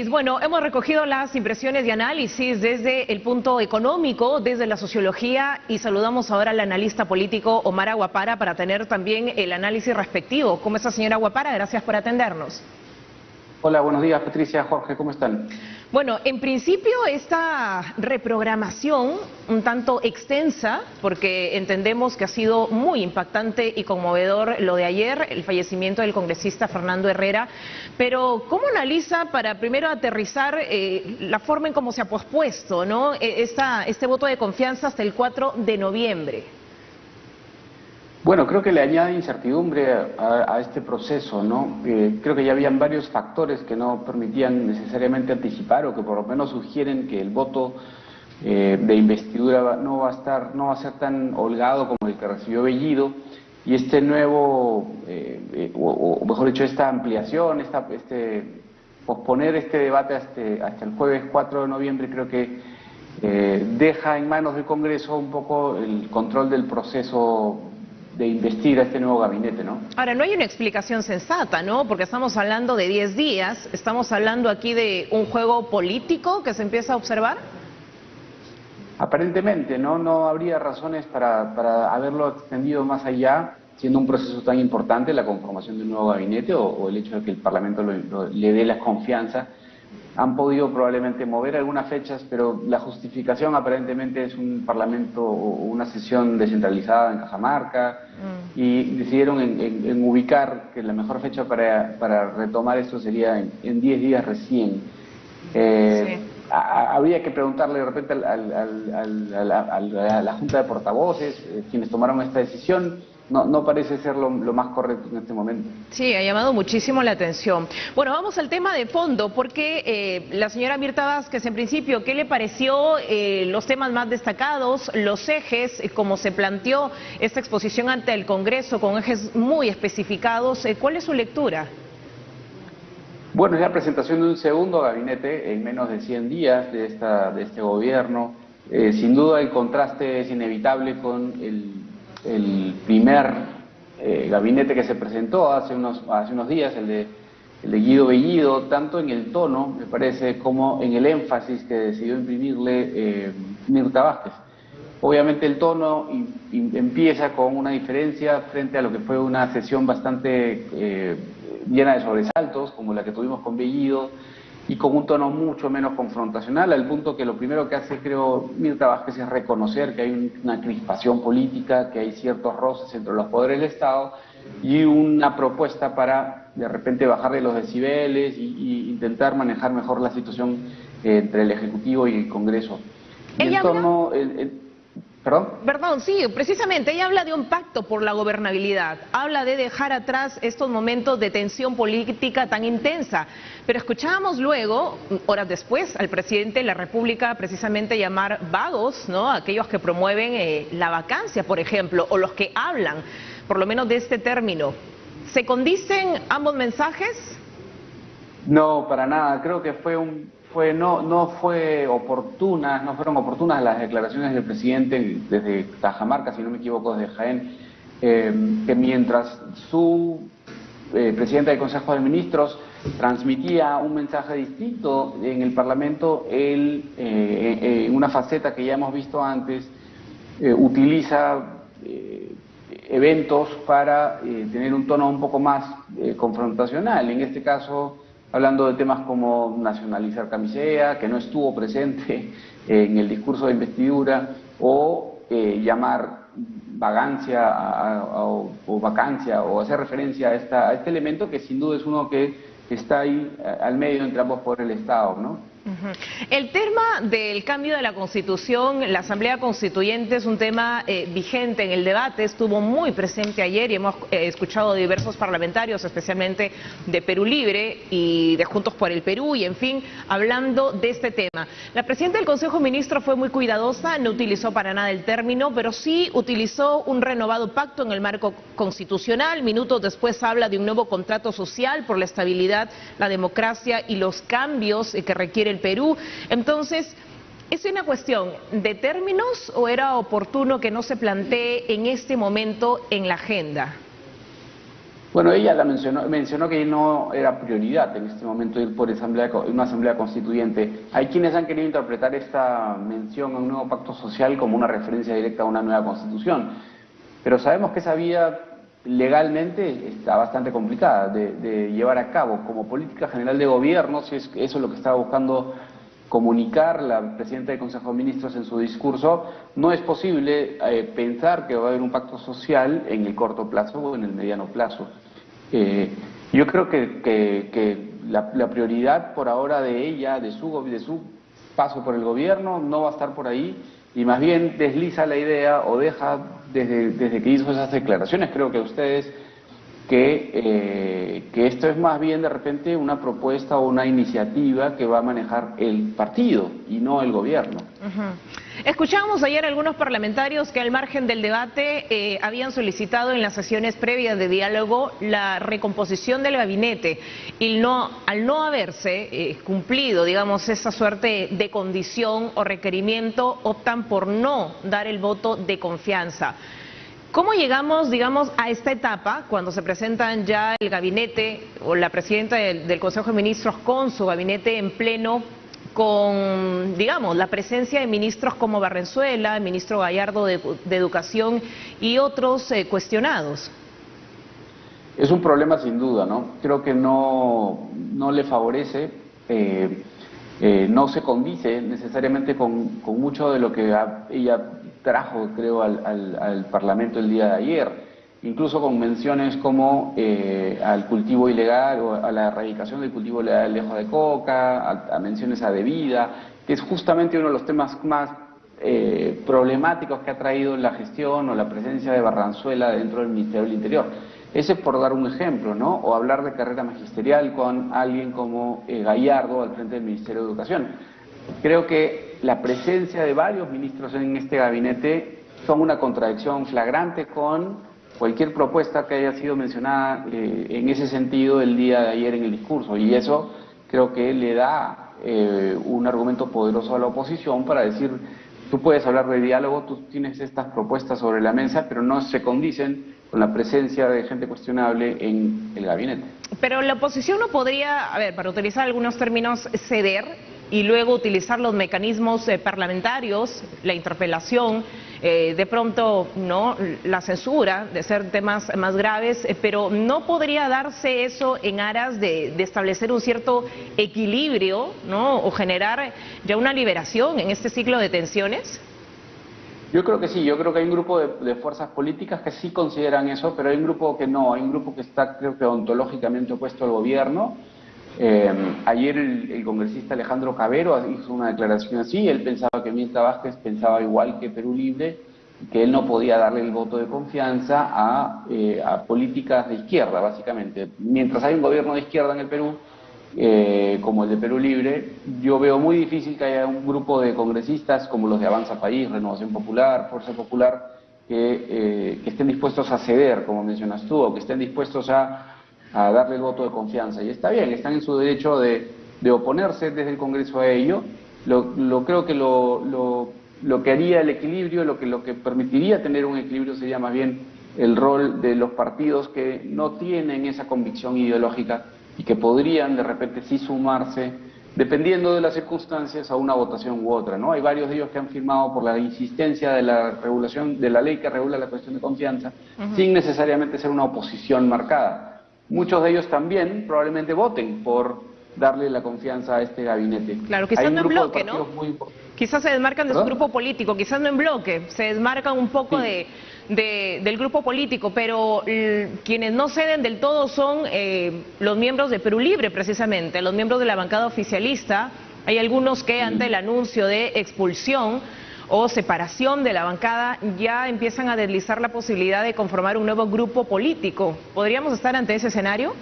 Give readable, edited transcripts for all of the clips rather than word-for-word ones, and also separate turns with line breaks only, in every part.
Bueno, hemos recogido las impresiones y análisis desde el punto económico, desde la sociología, y saludamos ahora al analista político Omar Aguapara para tener también el análisis respectivo. ¿Cómo está, señora Aguapara? Gracias por atendernos.
Hola, buenos días, Patricia, Jorge, ¿cómo están?
Bueno, en principio esta reprogramación un tanto extensa, porque entendemos que ha sido muy impactante y conmovedor lo de ayer, el fallecimiento del congresista Fernando Herrera, pero ¿cómo analiza para primero aterrizar la forma en cómo se ha pospuesto, ¿no? este voto de confianza hasta el 4 de noviembre?
Bueno, creo que le añade incertidumbre a este proceso, ¿no? Creo que ya habían varios factores que no permitían necesariamente anticipar o que por lo menos sugieren que el voto de investidura no va a ser tan holgado como el que recibió Bellido, y este nuevo, o mejor dicho, esta ampliación, posponer este debate hasta el jueves 4 de noviembre, creo que deja en manos del Congreso un poco el control del proceso de investir a este nuevo gabinete, ¿no?
Ahora, no hay una explicación sensata, ¿no? Porque estamos hablando de 10 días, estamos hablando aquí de un juego político que se empieza a observar.
Aparentemente, no habría razones para haberlo extendido más allá, siendo un proceso tan importante, la conformación de un nuevo gabinete o el hecho de que el Parlamento le dé la confianza. Han podido probablemente mover algunas fechas, pero la justificación aparentemente es un parlamento o una sesión descentralizada en Cajamarca, y decidieron en ubicar que la mejor fecha para retomar esto sería en 10 días recién. Sí. Habría que preguntarle de repente a la Junta de Portavoces, quienes tomaron esta decisión. No parece ser lo más correcto en este momento.
Sí, ha llamado muchísimo la atención. Bueno, vamos al tema de fondo, porque la señora Mirta Vázquez, en principio, ¿qué le pareció los temas más destacados, los ejes, como se planteó esta exposición ante el Congreso, con ejes muy especificados? ¿Cuál es su lectura?
Bueno, es la presentación de un segundo gabinete en menos de 100 días de este gobierno. Sin duda el contraste es inevitable con el primer gabinete que se presentó hace unos días, el de Guido Bellido, tanto en el tono, me parece, como en el énfasis que decidió imprimirle Mirta Vázquez. Obviamente el tono empieza con una diferencia frente a lo que fue una sesión bastante llena de sobresaltos, como la que tuvimos con Bellido, y con un tono mucho menos confrontacional, al punto que lo primero que hace, creo, Mirta Vázquez es reconocer que hay una crispación política, que hay ciertos roces entre los poderes del Estado, y una propuesta para, de repente, bajarle los decibeles y intentar manejar mejor la situación entre el Ejecutivo y el Congreso.
Perdón, sí, precisamente, ella habla de un pacto por la gobernabilidad, habla de dejar atrás estos momentos de tensión política tan intensa, pero escuchábamos luego, horas después, al presidente de la República precisamente llamar vagos, ¿no?, a aquellos que promueven la vacancia, por ejemplo, o los que hablan, por lo menos de este término. ¿Se condicen ambos mensajes?
No, para nada, creo que no fueron oportunas las declaraciones del presidente desde Cajamarca, si no me equivoco, desde Jaén, que mientras su presidenta del Consejo de Ministros transmitía un mensaje distinto en el Parlamento, él, en una faceta que ya hemos visto antes, utiliza eventos para tener un tono un poco más confrontacional. En este caso, hablando de temas como nacionalizar Camisea, que no estuvo presente en el discurso de investidura, o llamar vagancia o vacancia, o hacer referencia a este elemento que sin duda es uno que está ahí al medio entre ambos poderes del Estado, ¿no?
El tema del cambio de la Constitución, la Asamblea Constituyente es un tema vigente en el debate, estuvo muy presente ayer y hemos escuchado a diversos parlamentarios, especialmente de Perú Libre y de Juntos por el Perú, y en fin, hablando de este tema. La presidenta del Consejo de Ministros fue muy cuidadosa, no utilizó para nada el término, pero sí utilizó un renovado pacto en el marco constitucional. Minutos después habla de un nuevo contrato social por la estabilidad, la democracia y los cambios que requiere el Perú. Entonces, ¿es una cuestión de términos o era oportuno que no se plantee en este momento en la agenda?
Bueno, ella mencionó que no era prioridad en este momento ir por una asamblea constituyente. Hay quienes han querido interpretar esta mención a un nuevo pacto social como una referencia directa a una nueva constitución, pero sabemos que esa vía legalmente está bastante complicada de llevar a cabo. Como política general de gobierno, si es que eso es lo que estaba buscando comunicar la presidenta del Consejo de Ministros en su discurso, no es posible pensar que va a haber un pacto social en el corto plazo o en el mediano plazo. Yo creo que la prioridad por ahora de ella, de su paso por el gobierno, no va a estar por ahí, y más bien desliza la idea o deja desde que hizo esas declaraciones, creo que ustedes, que esto es más bien de repente una propuesta o una iniciativa que va a manejar el partido y no el gobierno.
Escuchábamos ayer algunos parlamentarios que al margen del debate habían solicitado en las sesiones previas de diálogo la recomposición del gabinete, y al no haberse cumplido, digamos, esa suerte de condición o requerimiento, optan por no dar el voto de confianza. ¿Cómo llegamos, digamos, a esta etapa cuando se presentan ya el gabinete o la presidenta del Consejo de Ministros con su gabinete en pleno, con, digamos, la presencia de ministros como Barrenzuela, el ministro Gallardo de Educación y otros cuestionados?
Es un problema sin duda, ¿no? Creo que no le favorece, no se condice necesariamente con mucho de lo que ella trajo, creo, al Parlamento el día de ayer, incluso con menciones como al cultivo ilegal o a la erradicación del cultivo ilegal de hoja de coca, a menciones a Devida, que es justamente uno de los temas más problemáticos que ha traído la gestión o la presencia de Barrenzuela dentro del Ministerio del Interior. Ese es por dar un ejemplo, ¿no? O hablar de carrera magisterial con alguien como Gallardo al frente del Ministerio de Educación. Creo que la presencia de varios ministros en este gabinete son una contradicción flagrante con cualquier propuesta que haya sido mencionada en ese sentido el día de ayer en el discurso, y eso creo que le da un argumento poderoso a la oposición para decir: tú puedes hablar de diálogo, tú tienes estas propuestas sobre la mesa, pero no se condicen con la presencia de gente cuestionable en el gabinete.
Pero la oposición no podría, a ver, para utilizar algunos términos, ceder y luego utilizar los mecanismos parlamentarios, la interpelación, de pronto no la censura, de ser temas más graves, pero ¿no podría darse eso en aras de establecer un cierto equilibrio, ¿no? O generar ya una liberación en este ciclo de tensiones?
Yo creo que sí, yo creo que hay un grupo de fuerzas políticas que sí consideran eso, pero hay un grupo que no, hay un grupo que está, creo que, ontológicamente opuesto al gobierno. Ayer el congresista Alejandro Cabero hizo una declaración así. Él pensaba que Mirta Vázquez pensaba igual que Perú Libre, que él no podía darle el voto de confianza a políticas de izquierda, básicamente. Mientras hay un gobierno de izquierda en el Perú, como el de Perú Libre, yo veo muy difícil que haya un grupo de congresistas como los de Avanza País, Renovación Popular, Fuerza Popular, que estén dispuestos a ceder, como mencionas tú, o que estén dispuestos a darle el voto de confianza. Y está bien, están en su derecho de oponerse desde el Congreso a ello. Creo que lo que haría el equilibrio, lo que permitiría tener un equilibrio, sería más bien el rol de los partidos que no tienen esa convicción ideológica y que podrían de repente sí sumarse, dependiendo de las circunstancias, a una votación u otra, ¿no? Hay varios de ellos que han firmado por la insistencia de la regulación, de la ley que regula la cuestión de confianza, sin necesariamente ser una oposición marcada. Muchos de ellos también probablemente voten por darle la confianza a este gabinete.
Claro, quizás no en bloque, ¿no? Quizás se desmarcan de su grupo político, quizás no en bloque, se desmarcan un poco del grupo político, pero quienes no ceden del todo son los miembros de Perú Libre, precisamente, los miembros de la bancada oficialista. Hay algunos que ante el anuncio de expulsión o separación de la bancada ya empiezan a deslizar la posibilidad de conformar un nuevo grupo político. ¿Podríamos estar ante ese escenario?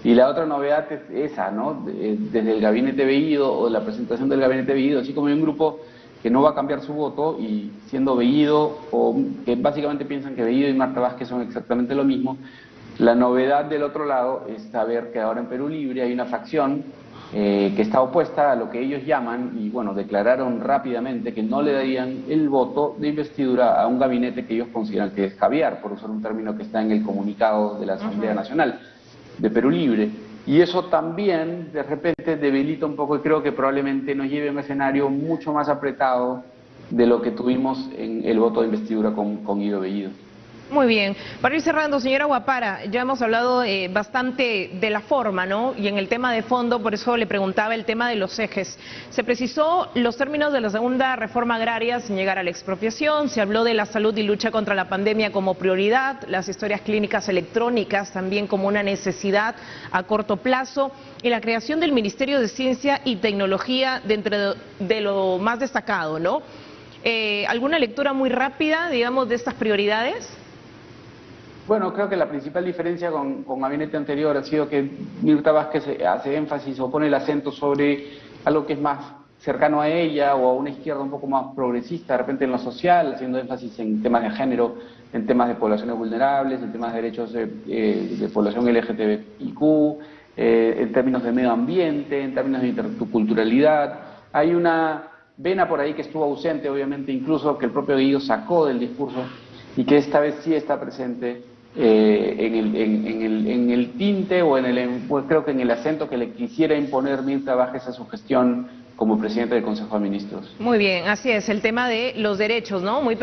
Y la otra novedad es esa, ¿no? Desde el gabinete Bellido o la presentación del gabinete Bellido, así como hay un grupo que no va a cambiar su voto y siendo Bellido, o que básicamente piensan que Bellido y Marta Vázquez son exactamente lo mismo, la novedad del otro lado es saber que ahora en Perú Libre hay una facción que está opuesta a lo que ellos llaman, y bueno, declararon rápidamente que no le darían el voto de investidura a un gabinete que ellos consideran que es caviar, por usar un término que está en el comunicado de la Asamblea Nacional de Perú Libre. Y eso también, de repente, debilita un poco y creo que probablemente nos lleve a un escenario mucho más apretado de lo que tuvimos en el voto de investidura con Guido Bellido.
Muy bien. Para ir cerrando, señora Guapara, ya hemos hablado bastante de la forma, ¿no? Y en el tema de fondo, por eso le preguntaba el tema de los ejes. Se precisó los términos de la segunda reforma agraria sin llegar a la expropiación, se habló de la salud y lucha contra la pandemia como prioridad, las historias clínicas electrónicas también como una necesidad a corto plazo y la creación del Ministerio de Ciencia y Tecnología dentro de lo más destacado, ¿no? ¿Alguna lectura muy rápida, digamos, de estas prioridades?
Bueno, creo que la principal diferencia con gabinete anterior ha sido que Mirta Vázquez hace énfasis o pone el acento sobre algo que es más cercano a ella o a una izquierda un poco más progresista, de repente en lo social, haciendo énfasis en temas de género, en temas de poblaciones vulnerables, en temas de derechos de población LGTBIQ, en términos de medio ambiente, en términos de interculturalidad. Hay una vena por ahí que estuvo ausente, obviamente, incluso que el propio Guido sacó del discurso y que esta vez sí está presente en el tinte o pues creo que en el acento que le quisiera imponer Mirta Vázquez a su gestión como presidente del Consejo de Ministros.
Muy bien, así es, el tema de los derechos, ¿no? Muy